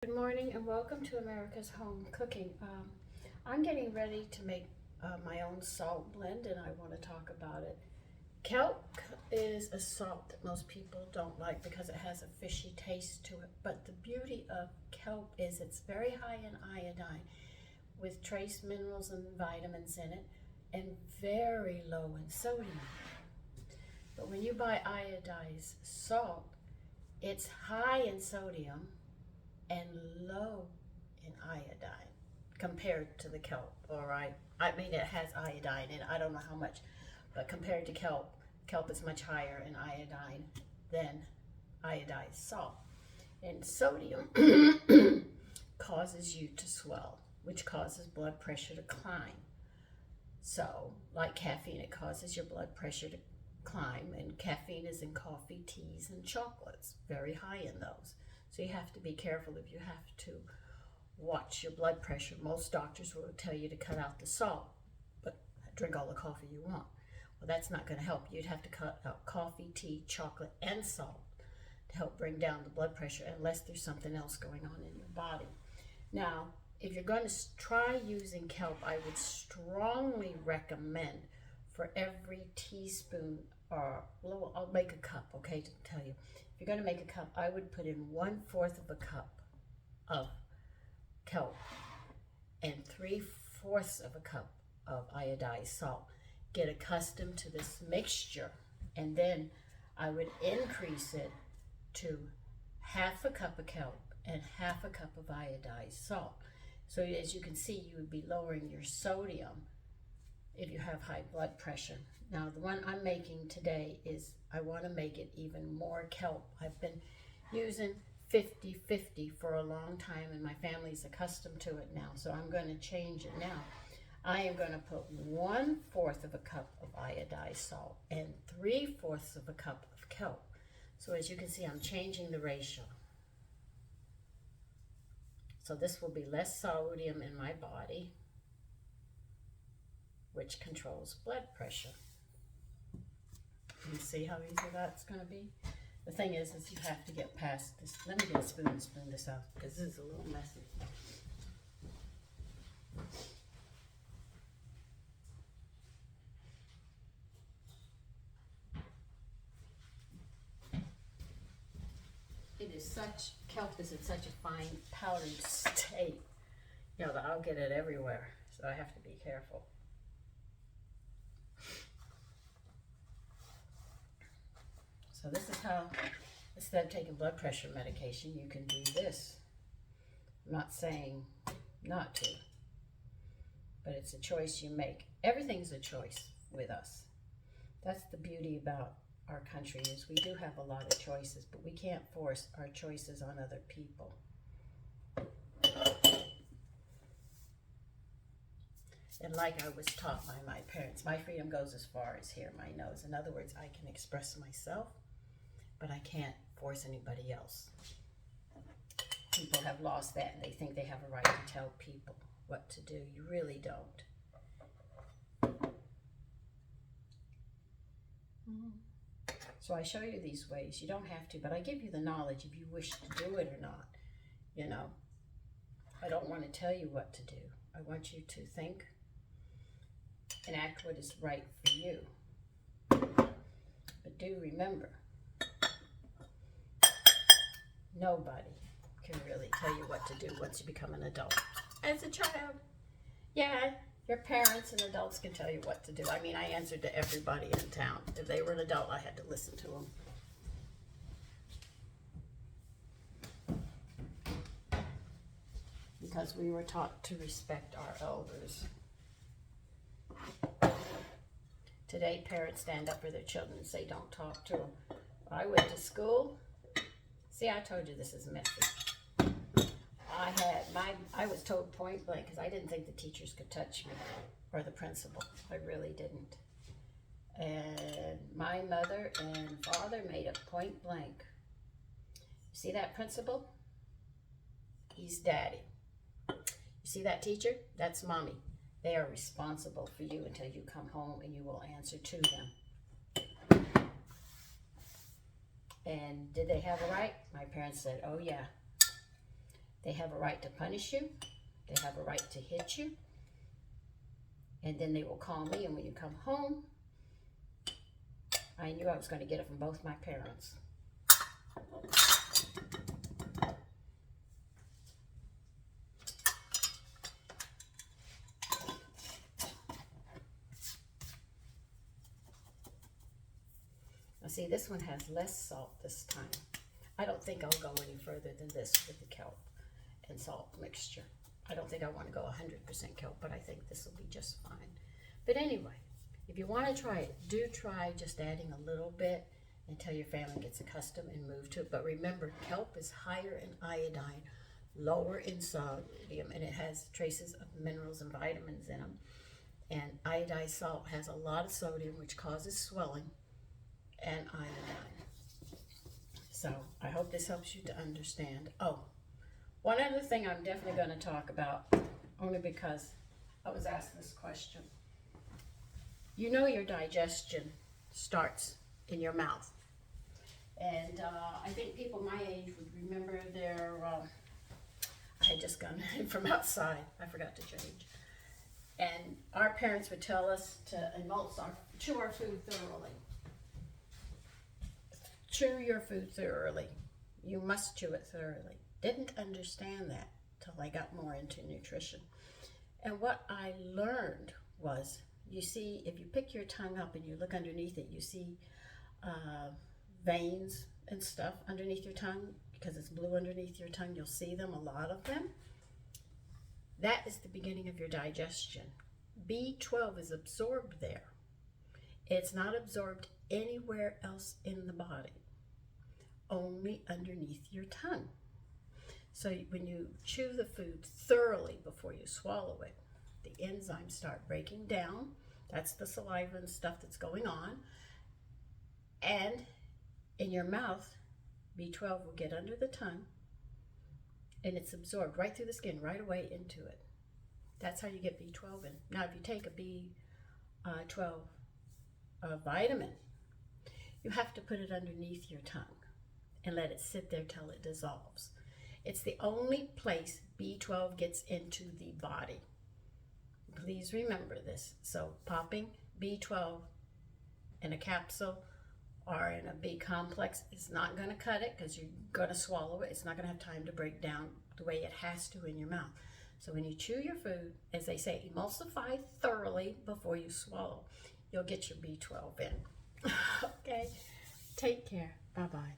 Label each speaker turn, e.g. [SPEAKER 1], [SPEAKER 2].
[SPEAKER 1] Good morning and welcome to America's Home Cooking. I'm getting ready to make my own salt blend and I want to talk about it. Kelp is a salt that most people don't like because it has a fishy taste to it, but the beauty of kelp is it's very high in iodine with trace minerals and vitamins in it and very low in sodium. But when you buy iodized salt, it's high in sodium and low in iodine compared to the kelp. All right, I mean it has iodine and I don't know how much, but compared to kelp is much higher in iodine than iodized salt. And sodium causes you to swell, which causes blood pressure to climb. So like caffeine, it causes your blood pressure to climb, and caffeine is in coffee, teas, and chocolates, very high in those. So you have to be careful if you have to watch your blood pressure. Most doctors will tell you to cut out the salt, but drink all the coffee you want. Well, that's not going to help. You'd have to cut out coffee, tea, chocolate, and salt to help bring down the blood pressure unless there's something else going on in your body. Now, if you're going to try using kelp, I would strongly recommend for every teaspoon, or well, I'll make a cup, okay, to tell you. If you're going to make a cup, I would put in 1/4 of a cup of kelp and 3/4 of a cup of iodized salt. Get accustomed to this mixture, and then I would increase it to 1/2 cup of kelp and 1/2 cup of iodized salt. So as you can see, you would be lowering your sodium if you have high blood pressure. Now the one I'm making today is, I want to make it even more kelp. I've been using 50-50 for a long time and my family's accustomed to it now, so I'm going to change it now. I am going to put 1/4 of a cup of iodized salt and 3/4 of a cup of kelp. So as you can see, I'm changing the ratio. So this will be less sodium in my body, which controls blood pressure. You see how easy that's going to be? The thing is you have to get past this. Let me get a spoon and spoon this out because this is a little messy. It is such, kelp is in such a fine powdered state, you know, that I'll get it everywhere, so I have to be careful. So this is how, instead of taking blood pressure medication, you can do this. I'm not saying not to, but it's a choice you make. Everything's a choice with us. That's the beauty about our country, is we do have a lot of choices, but we can't force our choices on other people. And like I was taught by my parents, my freedom goes as far as here, my nose. In other words, I can express myself, but I can't force anybody else. People have lost that and they think they have a right to tell people what to do. You really don't. So I show you these ways. You don't have to, but I give you the knowledge if you wish to do it or not. You know, I don't want to tell you what to do. I want you to think and act what is right for you. But do remember, nobody can really tell you what to do once you become an adult. As a child, yeah, your parents and adults can tell you what to do. I mean, I answered to everybody in town. If they were an adult, I had to listen to them. Because we were taught to respect our elders. Today, parents stand up for their children and say, don't talk to them. I went to school. See, I told you this is messy. I was told point blank, because I didn't think the teachers could touch me, or the principal. I really didn't. And my mother and father made it point blank. See that principal? He's daddy. You see that teacher? That's mommy. They are responsible for you until you come home, and you will answer to them. And did they have a right? My parents said, oh yeah. They have a right to punish you. They have a right to hit you. And then they will call me, and when you come home, I knew I was going to get it from both my parents. Now see, this one has less salt this time. I don't think I'll go any further than this with the kelp and salt mixture. I don't think I want to go 100% kelp, but I think this will be just fine. But anyway, if you want to try it, do try just adding a little bit until your family gets accustomed and move to it. But remember, kelp is higher in iodine, lower in sodium, and it has traces of minerals and vitamins in them. And iodized salt has a lot of sodium, which causes swelling, and iodine. So I hope this helps you to understand. Oh, one other thing I'm definitely going to talk about, only because I was asked this question. You know your digestion starts in your mouth. And I think people my age would remember their, I had just gotten in from outside. I forgot to change. And our parents would tell us to chew our food thoroughly. Chew your food thoroughly. You must chew it thoroughly. Didn't understand that till I got more into nutrition. And what I learned was, you see, if you pick your tongue up and you look underneath it, you see veins and stuff underneath your tongue, because it's blue underneath your tongue. You'll see them, a lot of them. That is the beginning of your digestion. B12 is absorbed there. It's not absorbed anywhere else in the body, only underneath your tongue. So when you chew the food thoroughly before you swallow it, the enzymes start breaking down. That's the saliva and stuff that's going on. And in your mouth, B12 will get under the tongue, and it's absorbed right through the skin, right away into it. That's how you get B12 in. Now, if you take a B12 vitamin, you have to put it underneath your tongue and let it sit there till it dissolves. It's the only place B12 gets into the body. Please remember this. So popping B12 in a capsule or in a B complex is not going to cut it, because you're going to swallow it. It's not going to have time to break down the way it has to in your mouth. So when you chew your food, as they say, emulsify thoroughly before you swallow. You'll get your B12 in. Okay? Take care. Bye-bye.